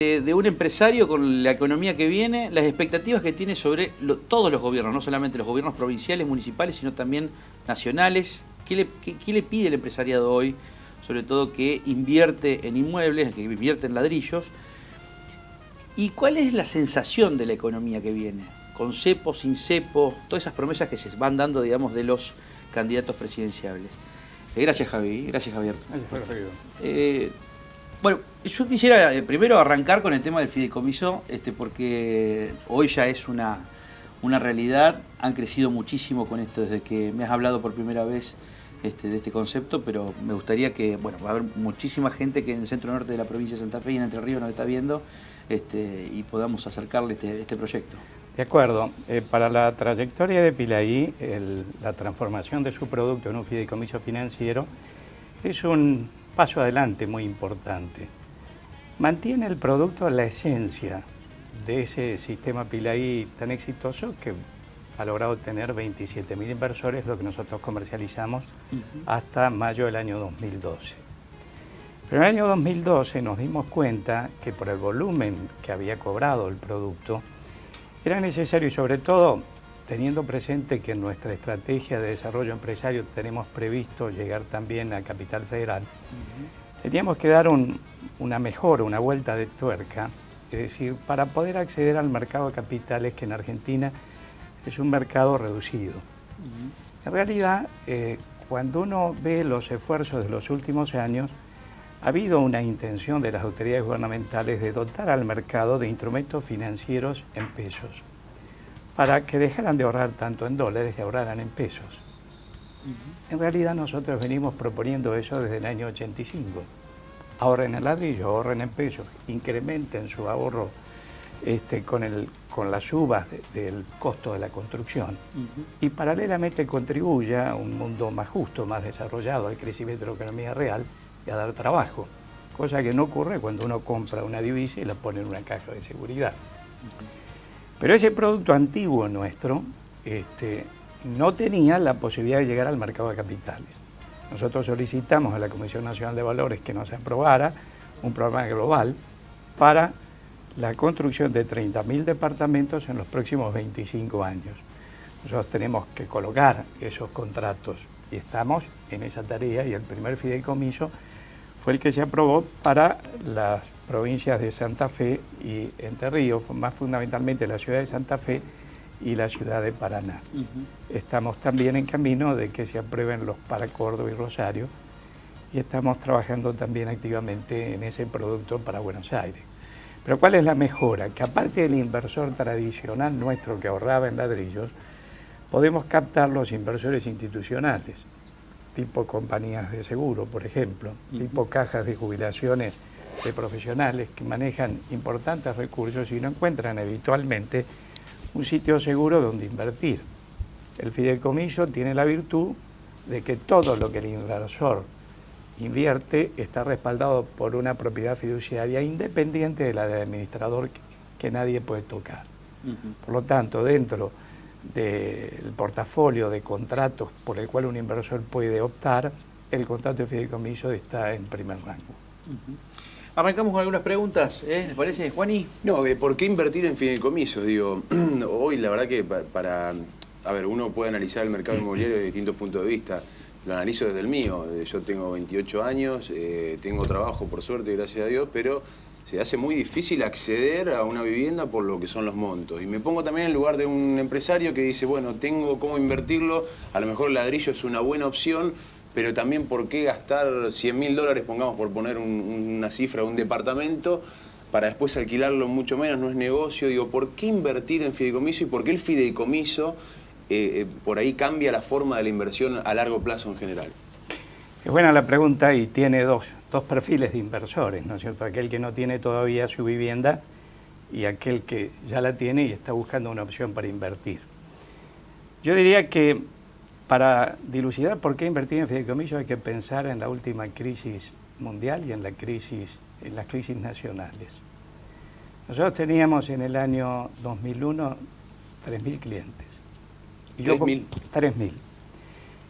De un empresario con la economía que viene, las expectativas que tiene sobre todos los gobiernos, no solamente los gobiernos provinciales, municipales, sino también nacionales. ¿Qué le pide el empresariado hoy, sobre todo que invierte en inmuebles, que invierte en ladrillos? ¿Y cuál es la sensación de la economía que viene? Con cepo, sin cepo, todas esas promesas que se van dando, digamos, de los candidatos presidenciales. Gracias, Javi. Gracias, Javier. Gracias, bueno, yo quisiera primero arrancar con el tema del fideicomiso, porque hoy ya es una realidad. Han crecido muchísimo con esto desde que me has hablado por primera vez de este concepto, pero me gustaría que, bueno, va a haber muchísima gente que en el centro norte de la provincia de Santa Fe y en Entre Ríos nos está viendo y podamos acercarle este proyecto. De acuerdo. Para la trayectoria de Pilaí, la transformación de su producto en un fideicomiso financiero es un paso adelante muy importante. Mantiene el producto la esencia de ese sistema Pilaí tan exitoso que ha logrado tener 27.000 inversores, lo que nosotros comercializamos hasta mayo del año 2012. Pero en el año 2012 nos dimos cuenta que por el volumen que había cobrado el producto, era necesario, y sobre todo teniendo presente que en nuestra estrategia de desarrollo empresario tenemos previsto llegar también a Capital Federal, teníamos que dar una mejora, una vuelta de tuerca, es decir, para poder acceder al mercado de capitales, que en Argentina es un mercado reducido. En realidad, cuando uno ve los esfuerzos de los últimos años, ha habido una intención de las autoridades gubernamentales de dotar al mercado de instrumentos financieros en pesos, para que dejaran de ahorrar tanto en dólares y ahorraran en pesos. En realidad nosotros venimos proponiendo eso desde el año 85. Ahorren en ladrillo, ahorren en pesos, incrementen su ahorro con las subas del costo de la construcción y paralelamente contribuya a un mundo más justo, más desarrollado, al crecimiento de la economía real y a dar trabajo, cosa que no ocurre cuando uno compra una divisa y la pone en una caja de seguridad. Pero ese producto antiguo nuestro no tenía la posibilidad de llegar al mercado de capitales. Nosotros solicitamos a la Comisión Nacional de Valores que nos aprobara un programa global para la construcción de 30.000 departamentos en los próximos 25 años. Nosotros tenemos que colocar esos contratos y estamos en esa tarea, y el primer fideicomiso fue el que se aprobó para las provincias de Santa Fe y Entre Ríos, más fundamentalmente la ciudad de Santa Fe y la ciudad de Paraná. Estamos también en camino de que se aprueben los para Córdoba y Rosario, y estamos trabajando también activamente en ese producto para Buenos Aires. Pero ¿cuál es la mejora? Que aparte del inversor tradicional nuestro que ahorraba en ladrillos, podemos captar los inversores institucionales, tipo compañías de seguro, por ejemplo, tipo cajas de jubilaciones de profesionales que manejan importantes recursos y no encuentran habitualmente un sitio seguro donde invertir. El fideicomiso tiene la virtud de que todo lo que el inversor invierte está respaldado por una propiedad fiduciaria independiente de la del administrador que nadie puede tocar. Por lo tanto, dentro del portafolio de contratos por el cual un inversor puede optar, el contrato de fideicomiso está en primer rango. Arrancamos con algunas preguntas, ¿les parece, Juani? No, ¿por qué invertir en fideicomisos? Digo, hoy la verdad que a ver, uno puede analizar el mercado inmobiliario de distintos puntos de vista. Lo analizo desde el mío. Yo tengo 28 años, tengo trabajo por suerte, gracias a Dios, pero se hace muy difícil acceder a una vivienda por lo que son los montos. Y me pongo también en el lugar de un empresario que dice, bueno, tengo cómo invertirlo, a lo mejor el ladrillo es una buena opción, pero también por qué gastar $100.000, pongamos por poner una cifra, un departamento, para después alquilarlo mucho menos, no es negocio. Digo, ¿por qué invertir en fideicomiso y por qué el fideicomiso por ahí cambia la forma de la inversión a largo plazo en general? Es buena la pregunta y tiene dos perfiles de inversores, ¿no es cierto? Aquel que no tiene todavía su vivienda y aquel que ya la tiene y está buscando una opción para invertir. Yo diría que para dilucidar por qué invertir en fideicomiso hay que pensar en la última crisis mundial y en las crisis nacionales. Nosotros teníamos en el año 2001 3.000 clientes. 3.000.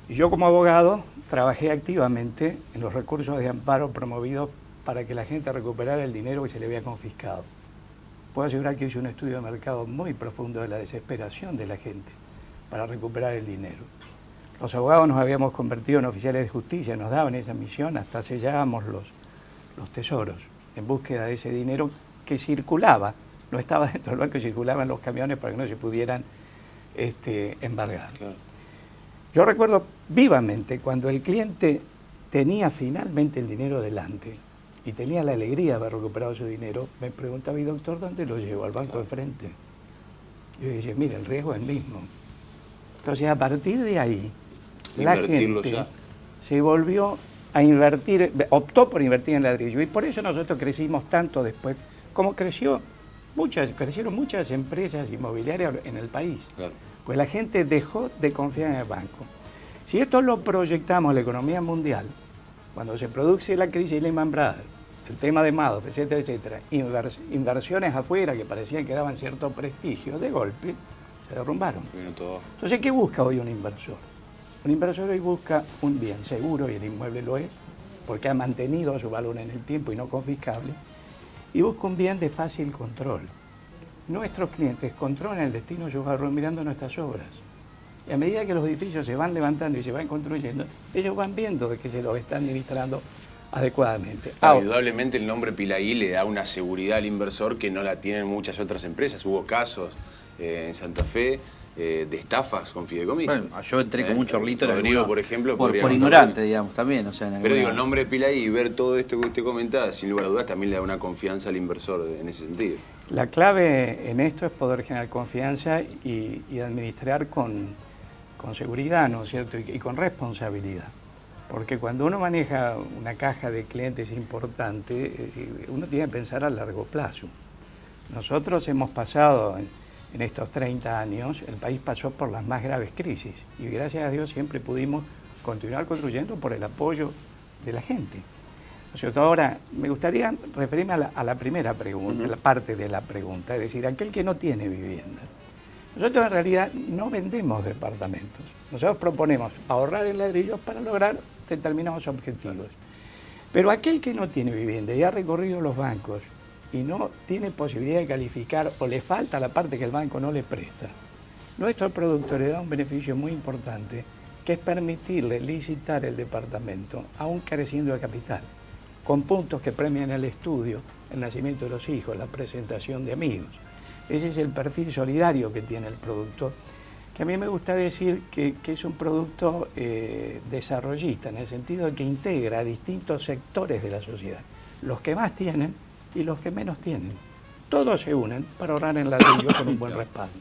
Y yo como abogado trabajé activamente en los recursos de amparo promovidos para que la gente recuperara el dinero que se le había confiscado. Puedo asegurar que hice un estudio de mercado muy profundo de la desesperación de la gente para recuperar el dinero. Los abogados nos habíamos convertido en oficiales de justicia, nos daban esa misión, hasta sellábamos los tesoros en búsqueda de ese dinero que circulaba, no estaba dentro del banco, circulaba en los camiones para que no se pudieran embargar. Claro. Yo recuerdo vivamente cuando el cliente tenía finalmente el dinero delante y tenía la alegría de haber recuperado su dinero, me preguntaba, ¿y doctor dónde lo llevo? Al banco de frente. Yo decía, mira, el riesgo es el mismo. Entonces, a partir de ahí, la gente se volvió a invertir, optó por invertir en ladrillo, y por eso nosotros crecimos tanto después, como crecieron muchas empresas inmobiliarias en el país. Claro. Pues la gente dejó de confiar en el banco. Si esto lo proyectamos a la economía mundial, cuando se produce la crisis de Lehman Brothers, el tema de Madoff, etcétera, etcétera, inversiones afuera que parecían que daban cierto prestigio, de golpe se derrumbaron. Entonces, ¿qué busca hoy un inversor? Un inversor hoy busca un bien seguro, y el inmueble lo es, porque ha mantenido su valor en el tiempo y no confiscable, y busca un bien de fácil control. Nuestros clientes controlan el destino Jovarro mirando nuestras obras. Y a medida que los edificios se van levantando y se van construyendo, ellos van viendo de que se los está administrando adecuadamente. Indudablemente el nombre Pilaí le da una seguridad al inversor que no la tienen muchas otras empresas. Hubo casos en Santa Fe de estafas con fideicomisos. Bueno, yo entré con un chorlito. Rodrigo, por ejemplo, por ignorante, digamos, también. O sea, pero digo, el nombre de Pilaí y ver todo esto que usted comentaba, sin lugar a dudas, también le da una confianza al inversor en ese sentido. La clave en esto es poder generar confianza y administrar con seguridad, ¿no es cierto? Y con responsabilidad. Porque cuando uno maneja una caja de clientes importante, es decir, uno tiene que pensar a largo plazo. Nosotros hemos pasado en estos 30 años, el país pasó por las más graves crisis y gracias a Dios siempre pudimos continuar construyendo por el apoyo de la gente. ¿No es cierto? Ahora, me gustaría referirme a la primera pregunta, la parte de la pregunta, es decir, aquel que no tiene vivienda. Nosotros en realidad no vendemos departamentos. Nosotros proponemos ahorrar en ladrillos para lograr determinados objetivos. Pero aquel que no tiene vivienda y ha recorrido los bancos y no tiene posibilidad de calificar o le falta la parte que el banco no le presta, nuestro producto le da un beneficio muy importante, que es permitirle licitar el departamento aún careciendo de capital, con puntos que premian el estudio, el nacimiento de los hijos, la presentación de amigos. Ese es el perfil solidario que tiene el producto, que a mí me gusta decir que es un producto desarrollista, en el sentido de que integra a distintos sectores de la sociedad, los que más tienen y los que menos tienen. Todos se unen para ahorrar en ladrillo con un buen respaldo.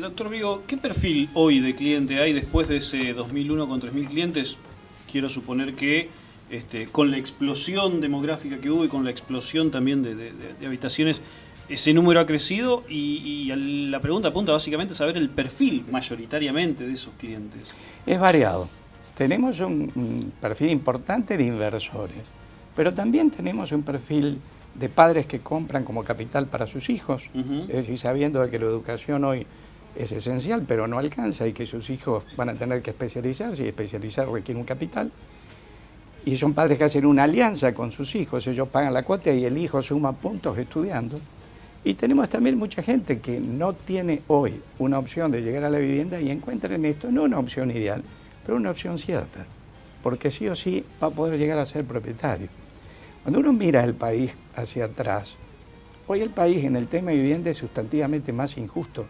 Doctor Vigo, ¿qué perfil hoy de cliente hay después de ese 2001 con 3.000 clientes? Quiero suponer que con la explosión demográfica que hubo y con la explosión también de habitaciones, ese número ha crecido y la pregunta apunta básicamente a saber el perfil mayoritariamente de esos clientes. Es variado. Tenemos un perfil importante de inversores, pero también tenemos un perfil de padres que compran como capital para sus hijos, es decir, sabiendo de que la educación hoy es esencial, pero no alcanza y que sus hijos van a tener que especializarse y especializar requiere un capital. Y son padres que hacen una alianza con sus hijos, ellos pagan la cuota y el hijo suma puntos estudiando. Y tenemos también mucha gente que no tiene hoy una opción de llegar a la vivienda y encuentra en esto no una opción ideal, pero una opción cierta, porque sí o sí va a poder llegar a ser propietario. Cuando uno mira el país hacia atrás, hoy el país en el tema de vivienda es sustantivamente más injusto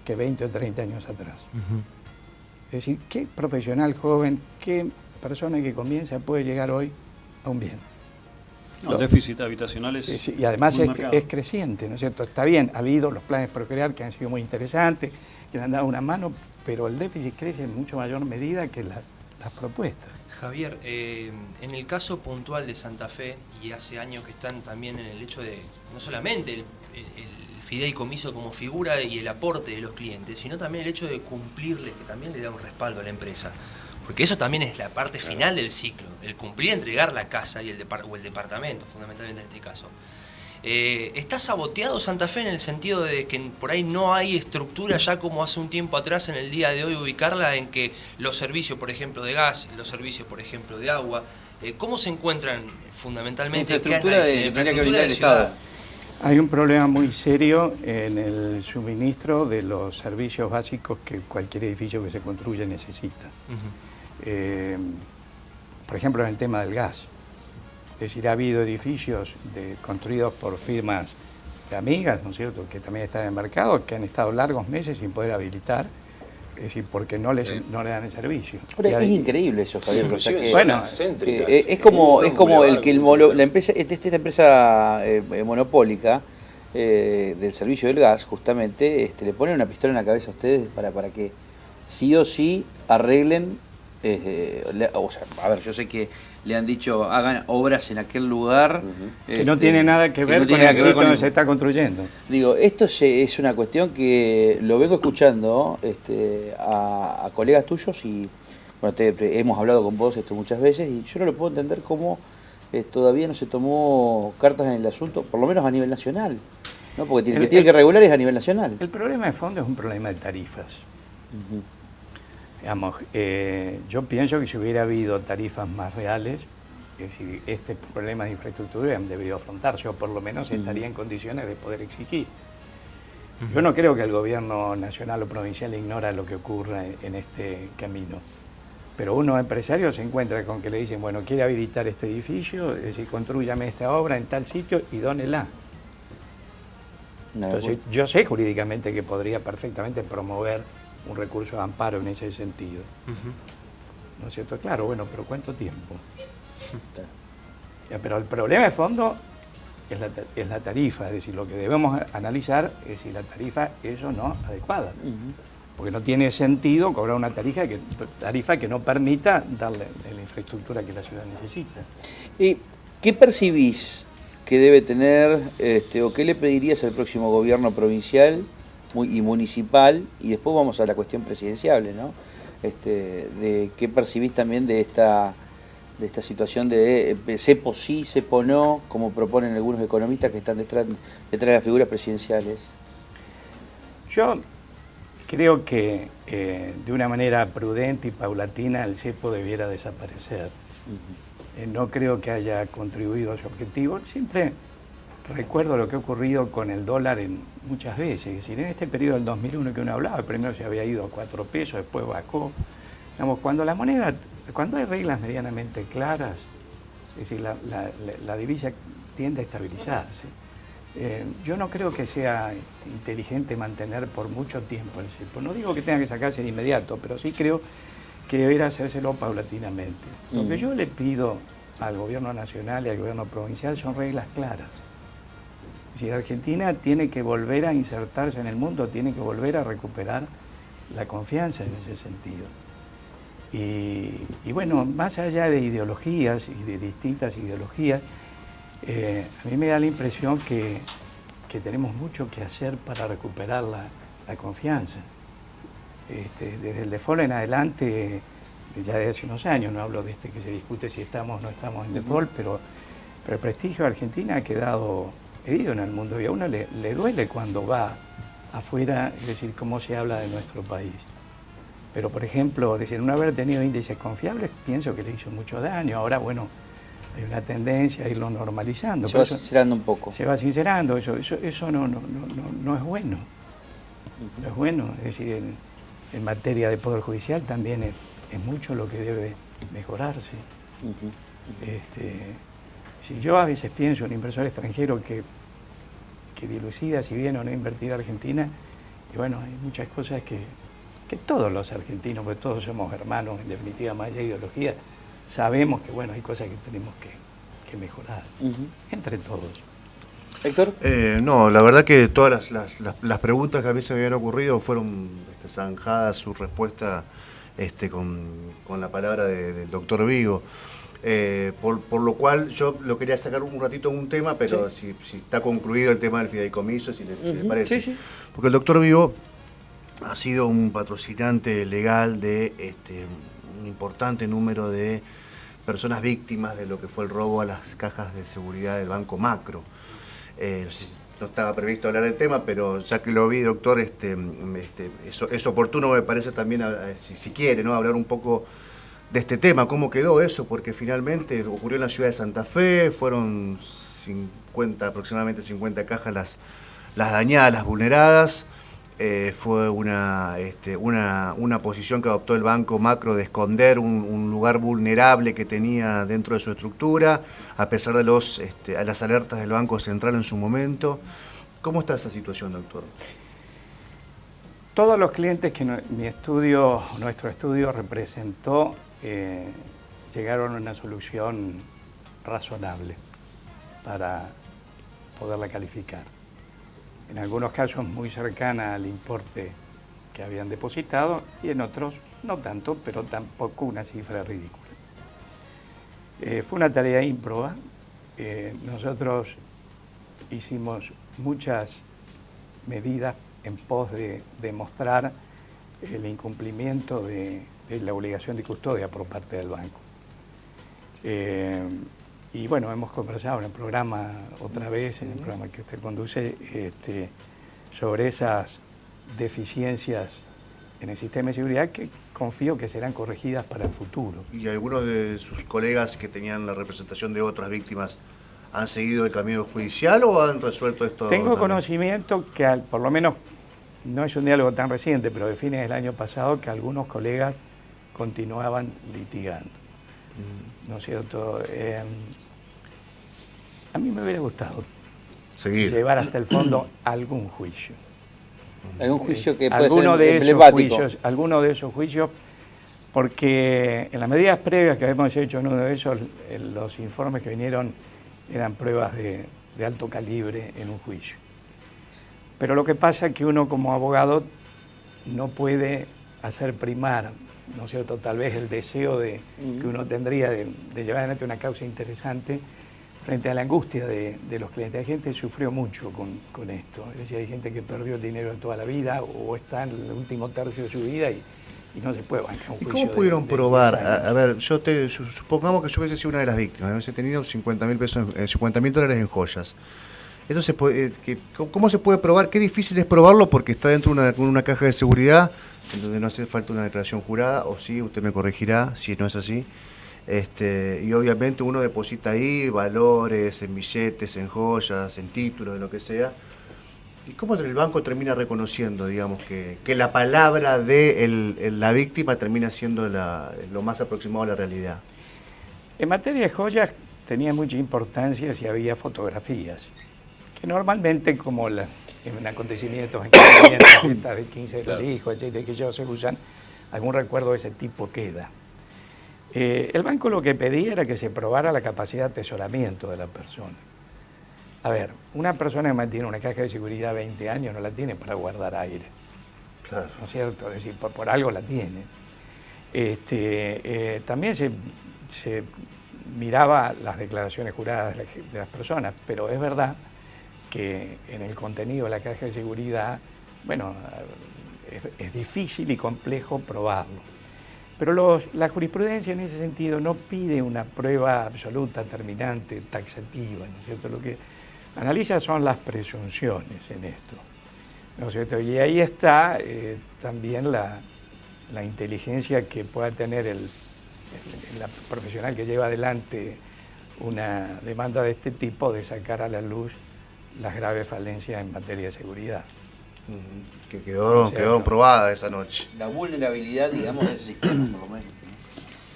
que 20 o 30 años atrás. Es decir, ¿qué profesional joven, qué persona que comienza puede llegar hoy a un bien? El déficit habitacional es y además es creciente, ¿no es cierto? Está bien, ha habido los planes Procrear que han sido muy interesantes, que le han dado una mano, pero el déficit crece en mucho mayor medida que las propuestas. Javier, en el caso puntual de Santa Fe, y hace años que están también en el hecho de no solamente el fideicomiso como figura y el aporte de los clientes, sino también el hecho de cumplirles, que también le da un respaldo a la empresa. Porque eso también es la parte final del ciclo, el cumplir, entregar la casa y el departamento, fundamentalmente en este caso. ¿Está saboteado Santa Fe en el sentido de que por ahí no hay estructura ya como hace un tiempo atrás en el día de hoy ubicarla en que los servicios, por ejemplo, de gas, los servicios, por ejemplo, de agua, ¿Cómo se encuentran fundamentalmente? Infraestructura que tendría que brindar el Estado. Hay un problema muy serio en el suministro de los servicios básicos que cualquier edificio que se construya necesita. Por ejemplo, en el tema del gas. Es decir, ha habido edificios construidos por firmas amigas, ¿no es cierto?, que también están en el mercado, que han estado largos meses sin poder habilitar, es decir, porque no le dan el servicio. Pero es increíble eso, Javier. O sea que, bueno, es como el que la empresa, esta empresa monopólica del servicio del gas, justamente, le ponen una pistola en la cabeza a ustedes para que sí o sí arreglen. O sea, a ver, yo sé que le han dicho hagan obras en aquel lugar que no tiene nada que ver con el sitio donde se está construyendo. Digo, esto es una cuestión que lo vengo escuchando a colegas tuyos y bueno, hemos hablado con vos muchas veces y yo no lo puedo entender cómo todavía no se tomó cartas en el asunto, por lo menos a nivel nacional, ¿no? Porque tiene que regular es a nivel nacional. El problema de fondo es un problema de tarifas. Digamos, yo pienso que si hubiera habido tarifas más reales, es decir, este problema de infraestructura han debido afrontarse, o por lo menos estaría en condiciones de poder exigir. Yo no creo que el gobierno nacional o provincial ignora lo que ocurra en este camino. Pero uno empresario se encuentra con que le dicen, bueno, quiere habilitar este edificio, es decir, constrúyame esta obra en tal sitio y dónela. Entonces, yo sé jurídicamente que podría perfectamente promover un recurso de amparo en ese sentido. ¿No es cierto? Claro, bueno, pero ¿cuánto tiempo? Pero el problema de fondo es la tarifa, es decir, lo que debemos analizar es si la tarifa es o no adecuada. Porque no tiene sentido cobrar una tarifa que no permita darle la infraestructura que la ciudad necesita. ¿Y qué percibís que debe tener o qué le pedirías al próximo gobierno provincial y municipal, y después vamos a la cuestión presidencial, ¿no? De qué percibís también de esta situación de cepo sí, cepo no, como proponen algunos economistas que están detrás de las figuras presidenciales? Yo creo que de una manera prudente y paulatina el cepo debiera desaparecer. No creo que haya contribuido a su objetivo. Siempre recuerdo lo que ha ocurrido con el dólar muchas veces. Es decir, en este periodo del 2001 que uno hablaba, primero se había ido a 4 pesos, después bajó. Digamos, cuando hay reglas medianamente claras, es decir, la divisa tiende a estabilizarse. Yo no creo que sea inteligente mantener por mucho tiempo el cepo. No digo que tenga que sacarse de inmediato, pero sí creo que debería hacérselo paulatinamente. Lo que yo le pido al gobierno nacional y al gobierno provincial son reglas claras. Es decir, Argentina tiene que volver a insertarse en el mundo, tiene que volver a recuperar la confianza en ese sentido. Y bueno, más allá de ideologías y de distintas ideologías, a mí me da la impresión que tenemos mucho que hacer para recuperar la confianza. Desde el default en adelante, ya desde hace unos años, no hablo de que se discute si estamos o no estamos en default, pero el prestigio de Argentina ha quedado herido en el mundo y a uno le duele cuando va afuera, es decir, cómo se habla de nuestro país. Pero, por ejemplo, decir, no haber tenido índices confiables, pienso que le hizo mucho daño. Ahora, bueno, hay una tendencia a irlo normalizando. Se va sincerando un poco. Se va sincerando, eso no es bueno. No es bueno, es decir, en materia de Poder Judicial también es mucho lo que debe mejorarse. Si yo a veces pienso en un inversor extranjero que dilucida si viene o no invertir a Argentina, y bueno, hay muchas cosas que todos los argentinos, porque todos somos hermanos, en definitiva, más allá de ideología, sabemos que bueno, hay cosas que tenemos que mejorar, entre todos. ¿Héctor? No, la verdad que todas las preguntas que a mí se me habían ocurrido fueron zanjadas su respuesta con la palabra del doctor Vigo. Por lo cual yo lo quería sacar un ratito en un tema, pero sí. si está concluido el tema del fideicomiso, si le parece. Sí. Porque el doctor Vigo ha sido un patrocinante legal de un importante número de personas víctimas de lo que fue el robo a las cajas de seguridad del Banco Macro. No estaba previsto hablar del tema, pero ya que lo vi, doctor, es oportuno, me parece también, si quiere, ¿no?, hablar un poco este tema, cómo quedó eso, porque finalmente ocurrió en la ciudad de Santa Fe, fueron aproximadamente 50 cajas las dañadas, las vulneradas. Fue una posición que adoptó el Banco Macro de esconder un lugar vulnerable que tenía dentro de su estructura, a pesar de las alertas del Banco Central en su momento. ¿Cómo está esa situación, doctor? Todos los clientes que nuestro estudio representó llegaron a una solución razonable para poderla calificar. En algunos casos muy cercana al importe que habían depositado y en otros no tanto, pero tampoco una cifra ridícula. Fue una tarea ímproba. Nosotros hicimos muchas medidas en pos de demostrar el incumplimiento de la obligación de custodia por parte del banco. Y bueno, hemos conversado en el programa otra vez, en el programa que usted conduce, sobre esas deficiencias en el sistema de seguridad que confío que serán corregidas para el futuro. ¿Y algunos de sus colegas que tenían la representación de otras víctimas han seguido el camino judicial o han resuelto esto? Tengo conocimiento que, por lo menos, no es un diálogo tan reciente, pero de fines del año pasado, que algunos colegas continuaban litigando. ¿No es cierto? A mí me hubiera gustado llevar hasta el fondo algún juicio. Algún juicio que puede ser emblemático. Alguno de esos juicios, porque en las medidas previas que habíamos hecho en uno de esos, los informes que vinieron eran pruebas de alto calibre en un juicio. Pero lo que pasa es que uno como abogado no puede hacer primar, ¿no es cierto?, tal vez el deseo que uno tendría de llevar adelante una causa interesante frente a la angustia de los clientes. Hay gente que sufrió mucho con esto. Es decir, hay gente que perdió el dinero de toda la vida o está en el último tercio de su vida y no se puede bancar un juicio. ¿Y cómo pudieron probar? A ver, supongamos que yo hubiese sido una de las víctimas, hubiese tenido $50.000 en joyas. Esto ¿cómo se puede probar? Qué difícil es probarlo porque está dentro de una caja de seguridad, en donde no hace falta una declaración jurada, o sí, usted me corregirá si no es así. Y obviamente uno deposita ahí valores, en billetes, en joyas, en títulos, en lo que sea. ¿Y cómo el banco termina reconociendo, digamos, que la palabra de la víctima termina siendo lo más aproximado a la realidad? En materia de joyas tenía mucha importancia si había fotografías, que normalmente como en acontecimientos, en fiestas de 15 de los hijos, etcétera, que ellos se usan, algún recuerdo de ese tipo queda. El banco lo que pedía era que se probara la capacidad de atesoramiento de la persona. A ver, una persona que mantiene una caja de seguridad 20 años no la tiene para guardar aire. Claro. ¿No es cierto? Es decir, por algo la tiene. También se miraba las declaraciones juradas de las personas, pero es verdad que en el contenido de la caja de seguridad, bueno, es difícil y complejo probarlo. Pero la jurisprudencia en ese sentido no pide una prueba absoluta, terminante, taxativa, ¿no es cierto? Lo que analiza son las presunciones en esto, ¿no es cierto? Y ahí está también la inteligencia que pueda tener la profesional que lleva adelante una demanda de este tipo de sacar a la luz las graves falencias en materia de seguridad. Que quedaron probadas esa noche. La vulnerabilidad, digamos, de ese sistema, por lo menos.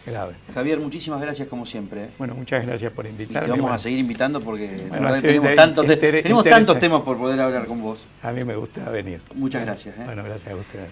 Grave. Javier, muchísimas gracias como siempre. Bueno, muchas gracias por invitarme. Y te vamos a seguir invitando porque bueno, tenemos tantos temas por poder hablar con vos. A mí me gusta venir. Muchas gracias. Bueno, gracias a ustedes.